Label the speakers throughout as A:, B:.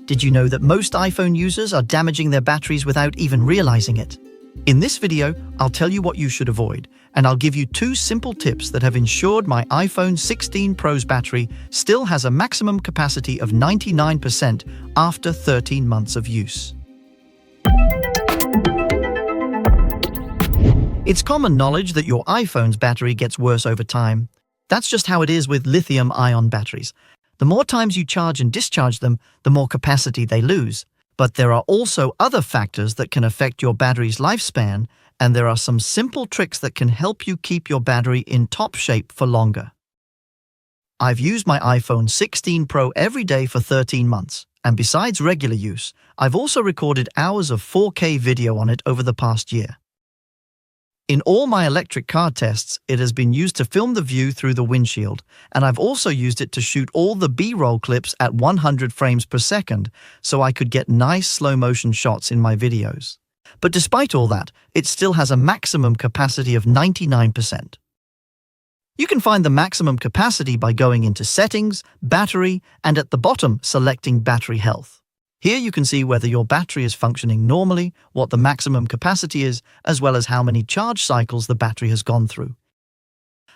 A: Did you know that most iPhone users are damaging their batteries without even realizing it? In this video, I'll tell you what you should avoid, and I'll give you 2 simple tips that have ensured my iPhone 16 Pro's battery still has a maximum capacity of 99% after 13 months of use. It's common knowledge that your iPhone's battery gets worse over time. That's just how it is with lithium-ion batteries. The more times you charge and discharge them, the more capacity they lose. But there are also other factors that can affect your battery's lifespan, and there are some simple tricks that can help you keep your battery in top shape for longer. I've used my iPhone 16 Pro every day for 13 months, and besides regular use, I've also recorded hours of 4K video on it over the past year. In all my electric car tests, it has been used to film the view through the windshield, and I've also used it to shoot all the B-roll clips at 100 frames per second, so I could get nice slow-motion shots in my videos. But despite all that, it still has a maximum capacity of 99%. You can find the maximum capacity by going into Settings, Battery, and at the bottom, selecting Battery Health. Here you can see whether your battery is functioning normally, what the maximum capacity is, as well as how many charge cycles the battery has gone through.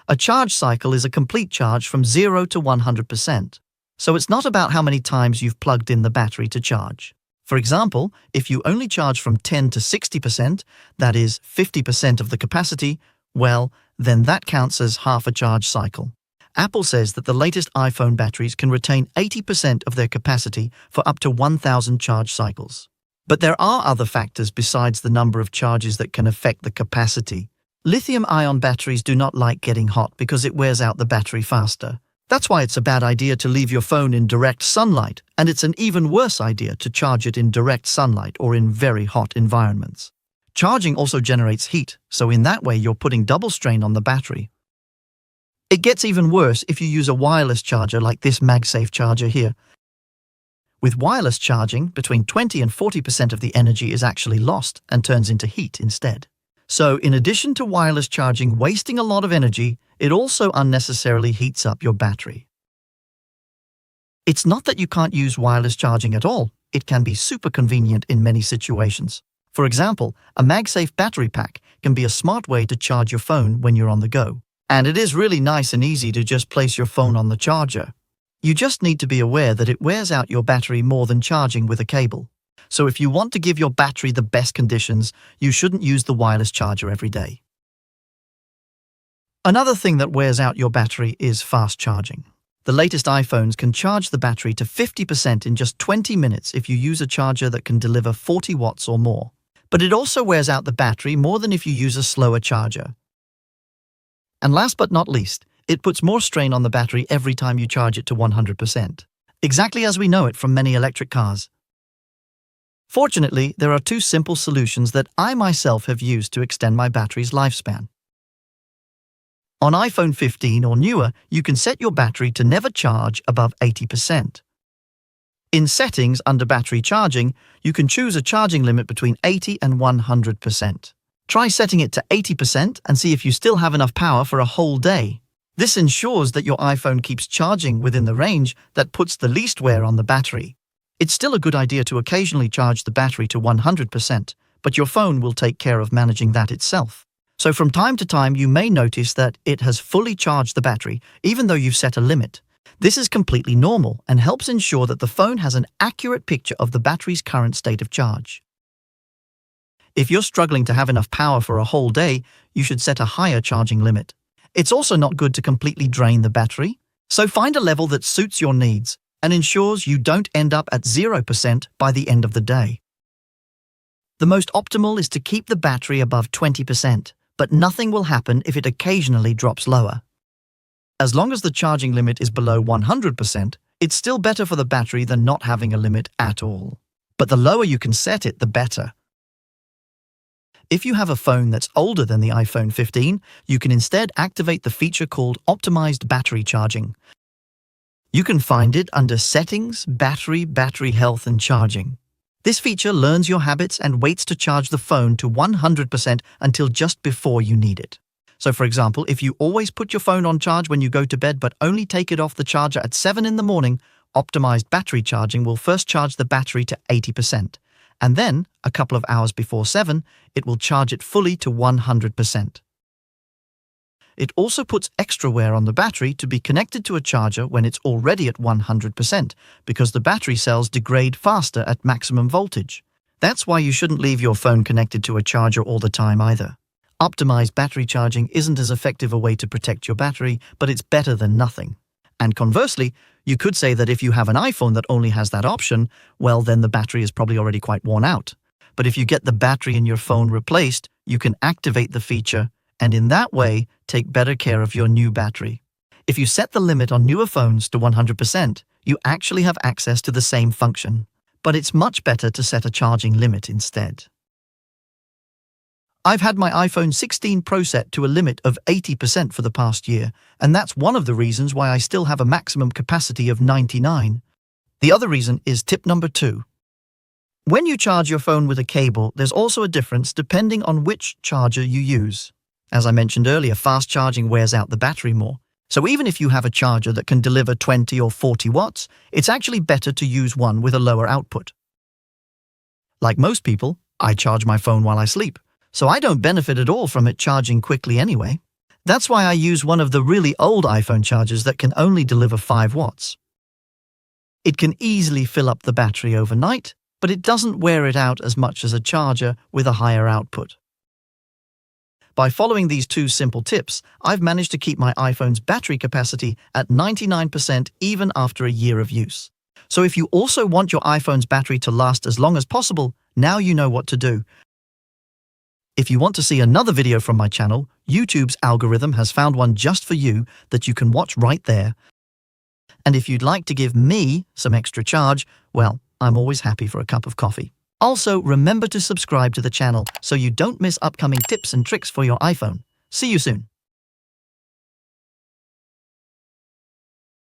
A: A charge cycle is a complete charge from 0 to 100%, so it's not about how many times you've plugged in the battery to charge. For example, if you only charge from 10 to 60%, that is 50% of the capacity, well, then that counts as half a charge cycle. Apple says that the latest iPhone batteries can retain 80% of their capacity for up to 1,000 charge cycles. But there are other factors besides the number of charges that can affect the capacity. Lithium-ion batteries do not like getting hot because it wears out the battery faster. That's why it's a bad idea to leave your phone in direct sunlight, and it's an even worse idea to charge it in direct sunlight or in very hot environments. Charging also generates heat, so in that way you're putting double strain on the battery. It gets even worse if you use a wireless charger like this MagSafe charger here. With wireless charging, between 20 and 40% of the energy is actually lost and turns into heat instead. So, in addition to wireless charging wasting a lot of energy, it also unnecessarily heats up your battery. It's not that you can't use wireless charging at all. It can be super convenient in many situations. For example, a MagSafe battery pack can be a smart way to charge your phone when you're on the go. And it is really nice and easy to just place your phone on the charger. You just need to be aware that it wears out your battery more than charging with a cable. So if you want to give your battery the best conditions, you shouldn't use the wireless charger every day. Another thing that wears out your battery is fast charging. The latest iPhones can charge the battery to 50% in just 20 minutes if you use a charger that can deliver 40 watts or more. But it also wears out the battery more than if you use a slower charger. And last but not least, it puts more strain on the battery every time you charge it to 100%, exactly as we know it from many electric cars. Fortunately, there are 2 simple solutions that I myself have used to extend my battery's lifespan. On iPhone 15 or newer, you can set your battery to never charge above 80%. In Settings under Battery Charging, you can choose a charging limit between 80 and 100%. Try setting it to 80% and see if you still have enough power for a whole day. This ensures that your iPhone keeps charging within the range that puts the least wear on the battery. It's still a good idea to occasionally charge the battery to 100%, but your phone will take care of managing that itself. So from time to time you may notice that it has fully charged the battery, even though you've set a limit. This is completely normal and helps ensure that the phone has an accurate picture of the battery's current state of charge. If you're struggling to have enough power for a whole day, you should set a higher charging limit. It's also not good to completely drain the battery, so find a level that suits your needs and ensures you don't end up at 0% by the end of the day. The most optimal is to keep the battery above 20%, but nothing will happen if it occasionally drops lower. As long as the charging limit is below 100%, it's still better for the battery than not having a limit at all. But the lower you can set it, the better. If you have a phone that's older than the iPhone 15, you can instead activate the feature called Optimized Battery Charging. You can find it under Settings, Battery Health and Charging. This feature learns your habits and waits to charge the phone to 100% until just before you need it. So for example, if you always put your phone on charge when you go to bed but only take it off the charger at 7 in the morning, Optimized battery charging will first charge the battery to 80%, and then, a couple of hours before 7, it will charge it fully to 100%. It also puts extra wear on the battery to be connected to a charger when it's already at 100%, because the battery cells degrade faster at maximum voltage. That's why you shouldn't leave your phone connected to a charger all the time either. Optimized battery charging isn't as effective a way to protect your battery, but it's better than nothing. And conversely, you could say that if you have an iPhone that only has that option, well, then the battery is probably already quite worn out. But if you get the battery in your phone replaced, you can activate the feature and in that way, take better care of your new battery. If you set the limit on newer phones to 100%, you actually have access to the same function. But it's much better to set a charging limit instead. I've had my iPhone 16 Pro set to a limit of 80% for the past year, and that's one of the reasons why I still have a maximum capacity of 99. The other reason is tip number 2. When you charge your phone with a cable, there's also a difference depending on which charger you use. As I mentioned earlier, fast charging wears out the battery more. So even if you have a charger that can deliver 20 or 40 watts, it's actually better to use one with a lower output. Like most people, I charge my phone while I sleep, so I don't benefit at all from it charging quickly anyway. That's why I use one of the really old iPhone chargers that can only deliver 5 watts. It can easily fill up the battery overnight, but it doesn't wear it out as much as a charger with a higher output. By following these 2 simple tips, I've managed to keep my iPhone's battery capacity at 99% even after a year of use. So if you also want your iPhone's battery to last as long as possible, now you know what to do. If you want to see another video from my channel, YouTube's algorithm has found one just for you that you can watch right there. And if you'd like to give me some extra charge, well, I'm always happy for a cup of coffee. Also, remember to subscribe to the channel so you don't miss upcoming tips and tricks for your iPhone. See you soon.